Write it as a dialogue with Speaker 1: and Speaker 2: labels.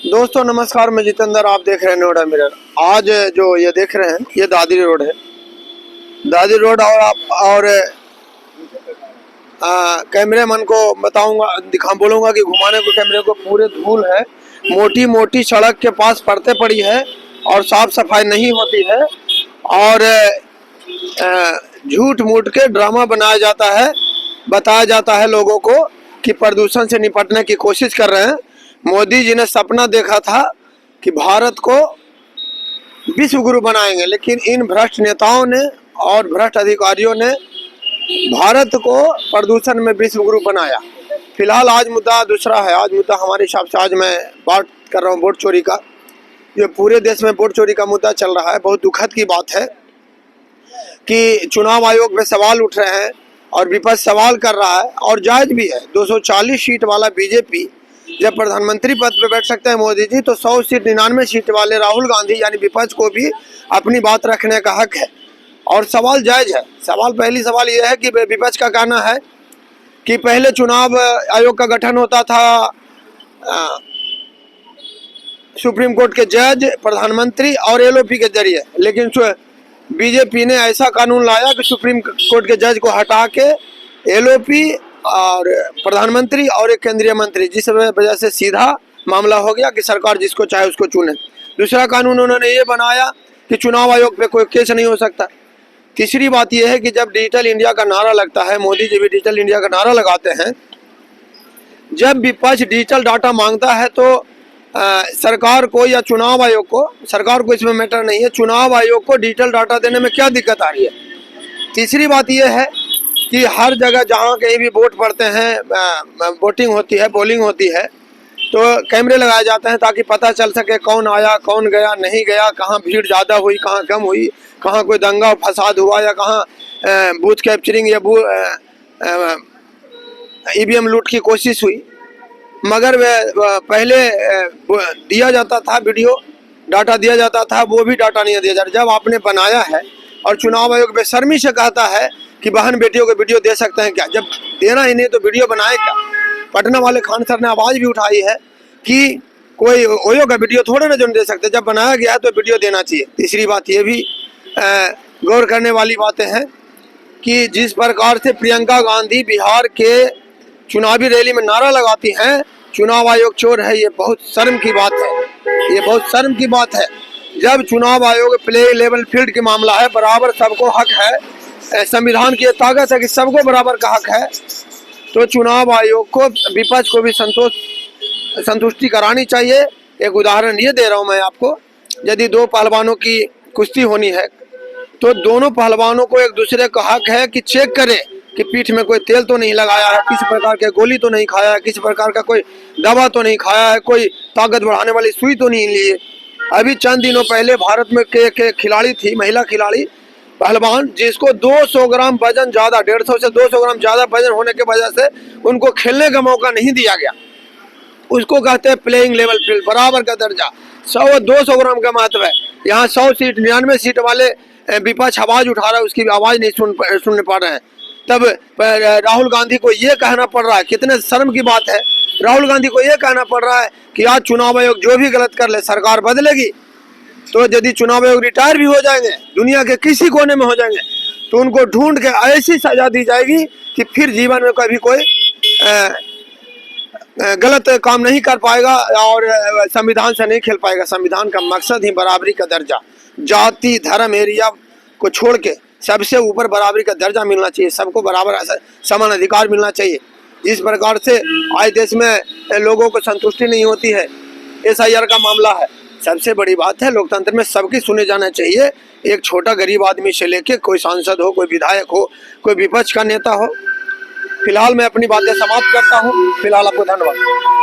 Speaker 1: दोस्तों नमस्कार, मैं जितेंद्र, आप देख रहे हैं नोएडा मिरर। आज जो ये देख रहे हैं ये दादरी रोड है। दादरी रोड और कैमरे मैन को बताऊंगा, बोलूंगा कि घुमाने को कैमरे को। पूरे धूल है, मोटी मोटी सड़क के पास परतें पड़ी है और साफ सफाई नहीं होती है और झूठ मूठ के ड्रामा बनाया जाता है। बताया जाता है लोगों को कि प्रदूषण से निपटने की कोशिश कर रहे हैं। मोदी जी ने सपना देखा था कि भारत को विश्व गुरु बनाएंगे, लेकिन इन भ्रष्ट नेताओं ने और भ्रष्ट अधिकारियों ने भारत को प्रदूषण में विश्व गुरु बनाया। फिलहाल आज मुद्दा दूसरा है। आज मुद्दा हमारे हिसाब से, आज मैं बात कर रहा हूँ वोट चोरी का। ये पूरे देश में वोट चोरी का मुद्दा चल रहा है। बहुत दुखद की बात है कि चुनाव आयोग पे सवाल उठ रहे हैं और विपक्ष सवाल कर रहा है और जायज भी है। 240 सीट वाला बीजेपी जब प्रधानमंत्री पद पे बैठ सकते हैं मोदी जी, तो 100 सीट 99 सीट वाले राहुल गांधी यानी विपक्ष को भी अपनी बात रखने का हक है और सवाल जायज है। पहली सवाल यह है कि विपक्ष का कहना है कि पहले चुनाव आयोग का गठन होता था सुप्रीम कोर्ट के जज, प्रधानमंत्री और एलओपी के जरिए, लेकिन बीजेपी ने ऐसा कानून लाया कि सुप्रीम कोर्ट के जज को हटा के एलओपी और प्रधानमंत्री और एक केंद्रीय मंत्री, जिस वजह से सीधा मामला हो गया कि सरकार जिसको चाहे उसको चुने। दूसरा कानून उन्होंने ये बनाया कि चुनाव आयोग पे कोई केस नहीं हो सकता। तीसरी बात यह है कि जब डिजिटल इंडिया का नारा लगता है, मोदी जी भी डिजिटल इंडिया का नारा लगाते हैं, जब विपक्ष डिजिटल डाटा मांगता है तो सरकार को या चुनाव आयोग को, सरकार को इसमें मैटर नहीं है, चुनाव आयोग को डिजिटल डाटा देने में क्या दिक्कत आ रही है। तीसरी बात यह है कि हर जगह जहाँ कहीं भी वोट पड़ते हैं, वोटिंग होती है, पोलिंग होती है, तो कैमरे लगाए जाते हैं ताकि पता चल सके कौन आया, कौन गया, नहीं गया, कहाँ भीड़ ज़्यादा हुई, कहाँ कम हुई, कहाँ कोई दंगा फसाद हुआ या कहाँ बूथ कैप्चरिंग या ईवीएम लूट की कोशिश हुई। मगर पहले दिया जाता था वीडियो डाटा दिया जाता था, वो भी डाटा नहीं दिया जा रहा। जब आपने बनाया है और चुनाव आयोग बेशर्मी से कहता है कि बहन बेटियों को वीडियो दे सकते हैं क्या, जब देना ही नहीं तो वीडियो बनाए क्या। पटना वाले खान सर ने आवाज़ भी उठाई है कि कोई ओयो का वीडियो थोड़े ना जो दे सकते, जब बनाया गया है तो वीडियो देना चाहिए। तीसरी बात ये भी गौर करने वाली बातें हैं कि जिस प्रकार से प्रियंका गांधी बिहार के चुनावी रैली में नारा लगाती हैं चुनाव आयोग चोर है, ये बहुत शर्म की बात है। ये बहुत शर्म की बात है। जब चुनाव आयोग प्ले लेवल फील्ड के मामला है, बराबर सबको हक है, संविधान की ताकत है कि सबको बराबर का हक है, तो चुनाव आयोग को, विपक्ष को भी संतुष्टि करानी चाहिए। एक उदाहरण ये दे रहा हूँ मैं आपको। यदि दो पहलवानों की कुश्ती होनी है तो दोनों पहलवानों को एक दूसरे का हक है कि चेक करें कि पीठ में कोई तेल तो नहीं लगाया है, किसी प्रकार के गोली तो नहीं खाया है, किसी प्रकार का कोई दवा तो नहीं खाया है, कोई ताकत बढ़ाने वाली सुई तो नहीं ली है। अभी चंद दिनों पहले भारत में के खिलाड़ी थी, महिला खिलाड़ी पहलवान, जिसको 200 ग्राम वजन ज़्यादा, 150 से 200 ग्राम ज़्यादा वजन होने की वजह से उनको खेलने का मौका नहीं दिया गया। उसको कहते हैं प्लेइंग लेवल फील्ड, बराबर का दर्जा। 100-200 ग्राम का महत्व है। यहाँ 100 सीट 99 सीट वाले विपक्ष आवाज़ उठा रहा है, उसकी आवाज़ नहीं सुन पा रहे हैं। तब राहुल गांधी को ये कहना पड़ रहा है, कितने शर्म की बात है, राहुल गांधी को ये कहना पड़ रहा है कि आज चुनाव आयोग जो भी गलत कर ले सरकार बदलेगी। तो यदि चुनाव आयोग रिटायर भी हो जाएंगे, दुनिया के किसी कोने में हो जाएंगे, तो उनको ढूंढ के ऐसी सजा दी जाएगी कि फिर जीवन में कभी कोई गलत काम नहीं कर पाएगा और संविधान से नहीं खेल पाएगा। संविधान का मकसद ही बराबरी का दर्जा, जाति धर्म एरिया को छोड़ के सबसे ऊपर बराबरी का दर्जा मिलना चाहिए, सबको बराबर समान अधिकार मिलना चाहिए। जिस प्रकार से आज देश में लोगों को संतुष्टि नहीं होती है, SIR का मामला है, सबसे बड़ी बात है लोकतंत्र में सबकी सुने जाना चाहिए। एक छोटा गरीब आदमी से लेके कोई सांसद हो, कोई विधायक हो, कोई विपक्ष का नेता हो। फिलहाल मैं अपनी बातें समाप्त करता हूँ। फिलहाल आपको धन्यवाद।